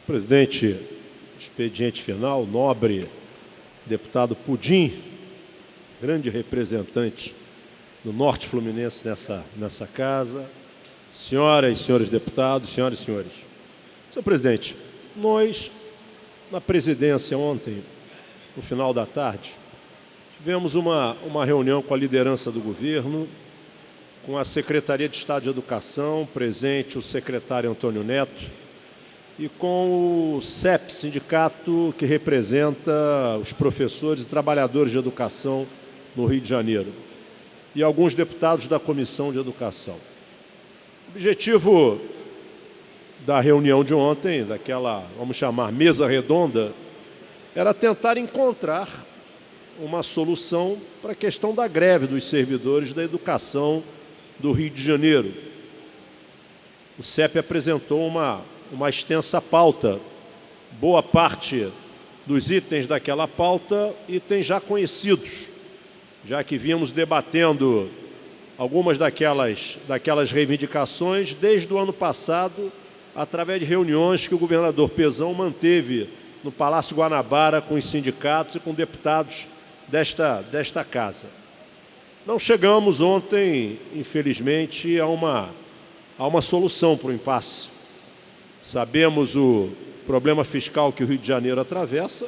Presidente, expediente final, nobre deputado Pudim, grande representante do Norte Fluminense nessa casa, senhoras e senhores deputados, senhoras e senhores. Senhor presidente, nós, na presidência ontem, no final da tarde, tivemos uma reunião com a liderança do governo, com a Secretaria de Estado de Educação, presente o secretário Antônio Neto, e com o CEP, sindicato que representa os professores e trabalhadores de educação no Rio de Janeiro, e alguns deputados da Comissão de Educação. O objetivo da reunião de ontem, daquela, vamos chamar, mesa redonda, era tentar encontrar uma solução para a questão da greve dos servidores da educação do Rio de Janeiro. O CEP apresentou uma extensa pauta, boa parte dos itens daquela pauta, itens já conhecidos, já que vínhamos debatendo algumas daquelas reivindicações desde o ano passado, através de reuniões que o governador Pezão manteve no Palácio Guanabara com os sindicatos e com deputados desta casa. Não chegamos ontem, infelizmente, a uma solução para o impasse. Sabemos o problema fiscal que o Rio de Janeiro atravessa,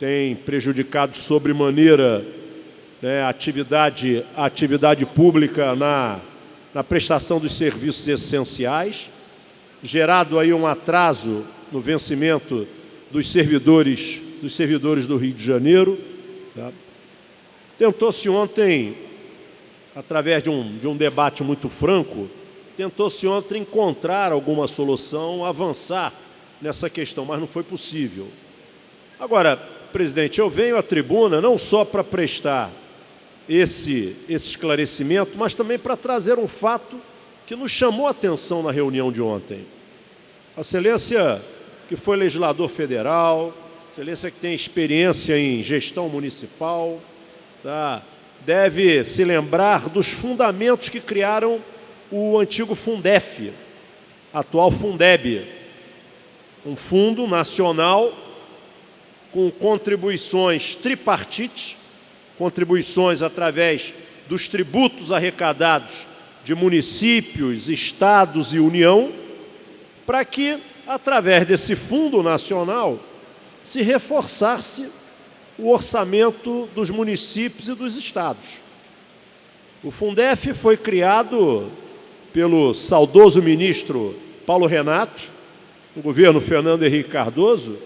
tem prejudicado sobremaneira a atividade pública na prestação dos serviços essenciais, gerado aí um atraso no vencimento dos servidores do Rio de Janeiro. Tentou-se ontem, através de um debate muito franco, tentou-se ontem encontrar alguma solução, avançar nessa questão, mas não foi possível. Agora, presidente, eu venho à tribuna não só para prestar esse esclarecimento, mas também para trazer um fato que nos chamou a atenção na reunião de ontem. A Excelência, que foi legislador federal, Excelência que tem experiência em gestão municipal, deve se lembrar dos fundamentos que criaram o antigo Fundef, atual Fundeb, um fundo nacional com contribuições tripartite, contribuições através dos tributos arrecadados de municípios, estados e União, para que, através desse fundo nacional, se reforçasse o orçamento dos municípios e dos estados. O Fundef foi criado pelo saudoso ministro Paulo Renato, no governo Fernando Henrique Cardoso,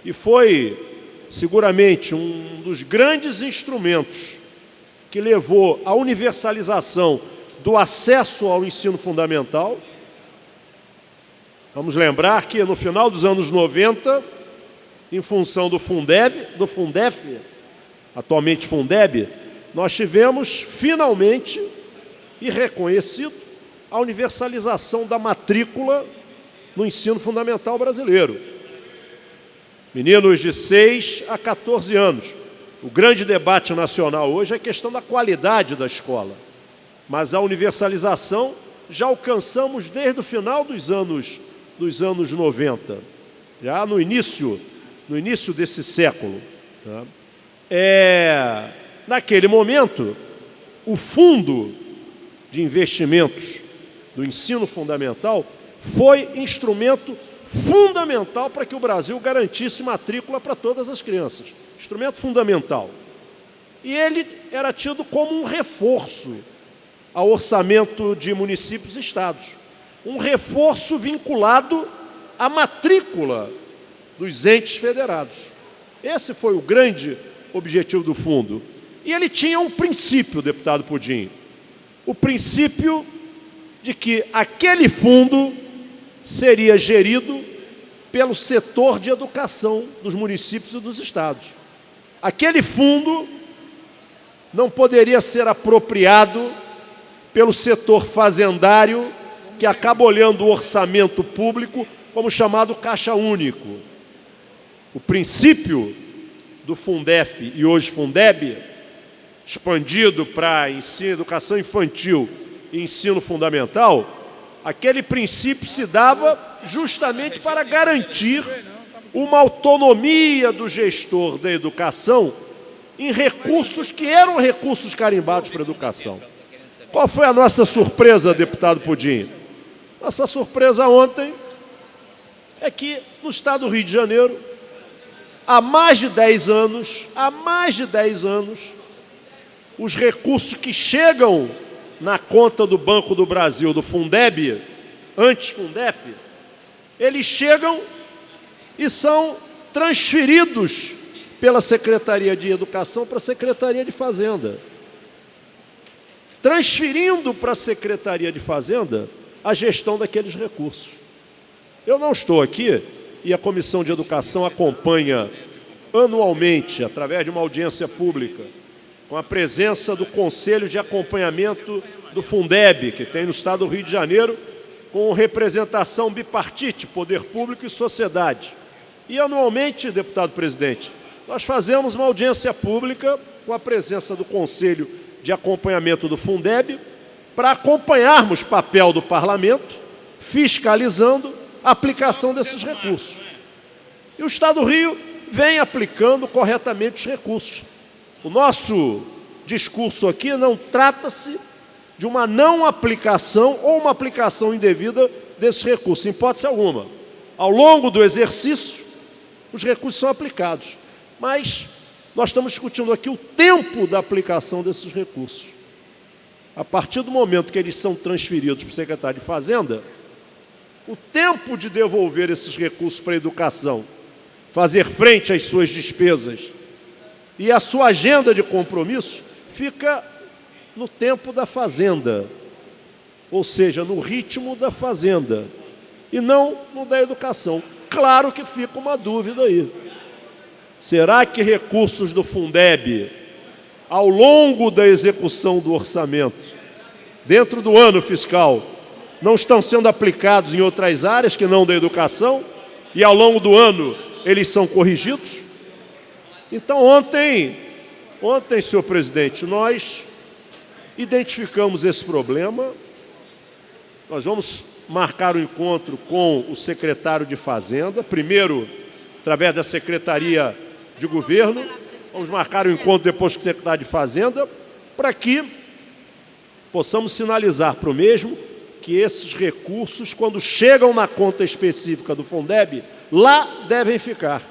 e foi seguramente um dos grandes instrumentos que levou à universalização do acesso ao ensino fundamental. Vamos lembrar que no final dos anos 90, em função do Fundef, atualmente Fundeb, nós tivemos finalmente e reconhecido a universalização da matrícula no ensino fundamental brasileiro. Meninos de 6 a 14 anos. O grande debate nacional hoje é a questão da qualidade da escola. Mas a universalização já alcançamos desde o final dos anos 90, já no início desse século. Naquele momento, o Fundo de Investimentos do Ensino Fundamental foi instrumento fundamental para que o Brasil garantisse matrícula para todas as crianças. Instrumento fundamental. E ele era tido como um reforço ao orçamento de municípios e estados. Um reforço vinculado à matrícula dos entes federados. Esse foi o grande objetivo do fundo. E ele tinha um princípio, deputado Pudim. O princípio de que aquele fundo seria gerido pelo setor de educação dos municípios e dos estados. Aquele fundo não poderia ser apropriado pelo setor fazendário, que acaba olhando o orçamento público como chamado caixa único. O princípio do Fundef e hoje Fundeb, expandido para ensino, educação infantil e ensino fundamental, Aquele princípio se dava justamente para garantir uma autonomia do gestor da educação em recursos que eram recursos carimbados para a educação. Qual foi a nossa surpresa, deputado Pudim? Nossa surpresa ontem é que no estado do Rio de Janeiro, há mais de 10 anos, os recursos que chegam na conta do Banco do Brasil, do Fundeb, antes Fundef, eles chegam e são transferidos pela Secretaria de Educação para a Secretaria de Fazenda. Transferindo para a Secretaria de Fazenda a gestão daqueles recursos. Eu não estou aqui, e a Comissão de Educação acompanha anualmente, através de uma audiência pública, com a presença do Conselho de Acompanhamento do Fundeb, que tem no estado do Rio de Janeiro, com representação bipartite, poder público e sociedade. E anualmente, deputado presidente, nós fazemos uma audiência pública com a presença do Conselho de Acompanhamento do Fundeb, para acompanharmos o papel do Parlamento, fiscalizando a aplicação desses recursos. E o Estado do Rio vem aplicando corretamente os recursos. O nosso discurso aqui não trata-se de uma não aplicação ou uma aplicação indevida desses recursos, em hipótese alguma. Ao longo do exercício, os recursos são aplicados, mas nós estamos discutindo aqui o tempo da aplicação desses recursos. A partir do momento que eles são transferidos para o secretário de Fazenda, o tempo de devolver esses recursos para a educação, fazer frente às suas despesas e a sua agenda de compromissos fica no tempo da Fazenda, ou seja, no ritmo da Fazenda, e não no da educação. Claro que fica uma dúvida aí. Será que recursos do Fundeb, ao longo da execução do orçamento, dentro do ano fiscal, não estão sendo aplicados em outras áreas que não da educação, e ao longo do ano eles são corrigidos? Então, ontem, senhor presidente, nós identificamos esse problema. Nós vamos marcar um encontro com o secretário de Fazenda, primeiro, através da Secretaria de Governo, vamos marcar um encontro depois com o secretário de Fazenda, para que possamos sinalizar para o mesmo que esses recursos, quando chegam na conta específica do Fundeb, lá devem ficar.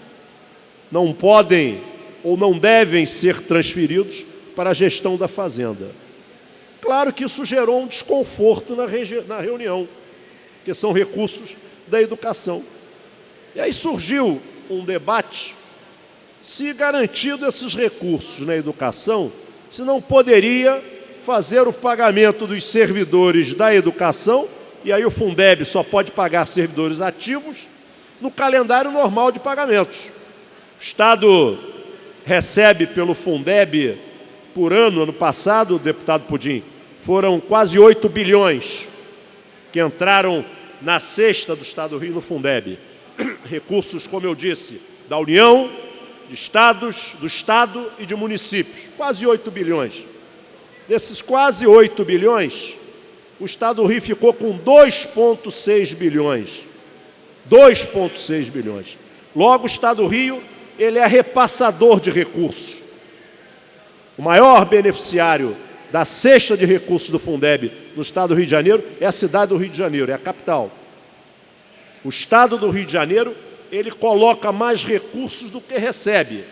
Não podem ou não devem ser transferidos para a gestão da Fazenda. Claro que isso gerou um desconforto na reunião, que são recursos da educação. E aí surgiu um debate se, garantido esses recursos na educação, se não poderia fazer o pagamento dos servidores da educação, e aí o Fundeb só pode pagar servidores ativos, no calendário normal de pagamentos. O Estado recebe pelo Fundeb por ano passado, deputado Pudim, foram quase 8 bilhões que entraram na cesta do Estado do Rio no Fundeb. Recursos, como eu disse, da União, de estados, do Estado e de municípios. Quase 8 bilhões. Desses quase 8 bilhões, o Estado do Rio ficou com 2,6 bilhões. 2,6 bilhões. Logo, o Estado do Rio, ele é repassador de recursos. O maior beneficiário da cesta de recursos do Fundeb no Estado do Rio de Janeiro é a cidade do Rio de Janeiro, é a capital. O Estado do Rio de Janeiro, ele coloca mais recursos do que recebe.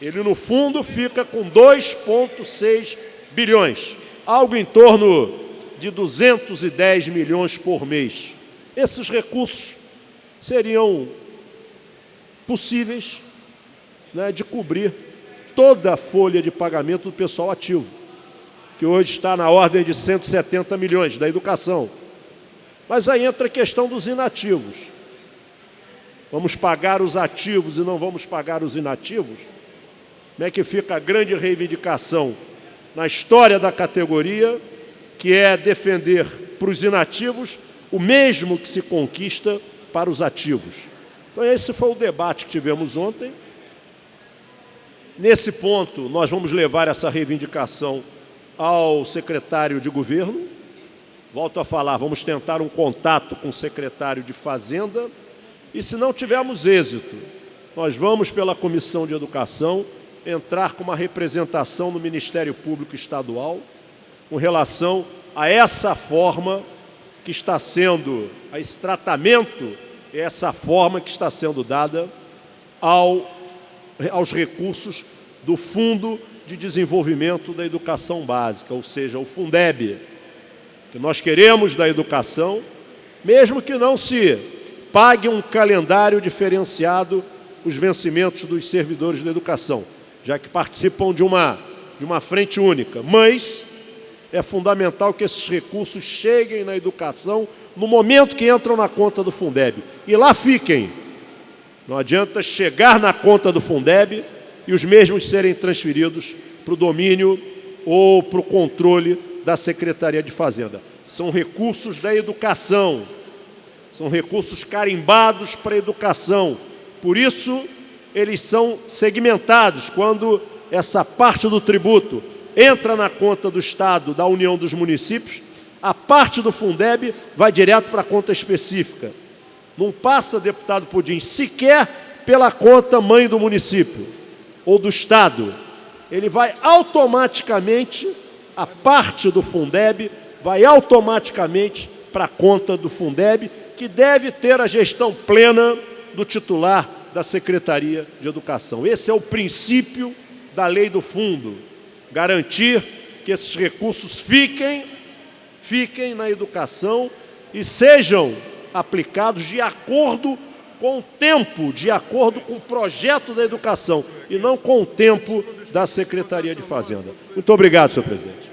Ele, no fundo, fica com 2,6 bilhões, algo em torno de 210 milhões por mês. Esses recursos seriam possíveis, né, de cobrir toda a folha de pagamento do pessoal ativo, que hoje está na ordem de 170 milhões da educação. Mas aí entra a questão dos inativos. Vamos pagar os ativos e não vamos pagar os inativos? Como é que fica a grande reivindicação na história da categoria, que é defender para os inativos o mesmo que se conquista para os ativos? Então esse foi o debate que tivemos ontem. Nesse ponto, nós vamos levar essa reivindicação ao secretário de Governo, volto a falar, vamos tentar um contato com o secretário de Fazenda e, se não tivermos êxito, nós vamos, pela Comissão de Educação, entrar com uma representação no Ministério Público Estadual com relação a essa forma que está sendo, a esse tratamento, essa forma que está sendo dada aos recursos do Fundo de Desenvolvimento da Educação Básica, ou seja, o Fundeb, que nós queremos da educação, mesmo que não se pague um calendário diferenciado os vencimentos dos servidores da educação, já que participam de uma frente única, mas é fundamental que esses recursos cheguem na educação no momento que entram na conta do Fundeb, e lá fiquem. Não adianta chegar na conta do Fundeb e os mesmos serem transferidos para o domínio ou para o controle da Secretaria de Fazenda. São recursos da educação, são recursos carimbados para a educação. Por isso, eles são segmentados. Quando essa parte do tributo entra na conta do Estado, da União dos Municípios, a parte do Fundeb vai direto para a conta específica. Não passa, deputado Pudim, sequer pela conta mãe do município ou do Estado. Ele vai automaticamente, a parte do Fundeb vai automaticamente para a conta do Fundeb, que deve ter a gestão plena do titular da Secretaria de Educação. Esse é o princípio da lei do fundo, garantir que esses recursos fiquem na educação e sejam aplicados de acordo com o tempo, de acordo com o projeto da educação, e não com o tempo da Secretaria de Fazenda. Muito obrigado, senhor presidente.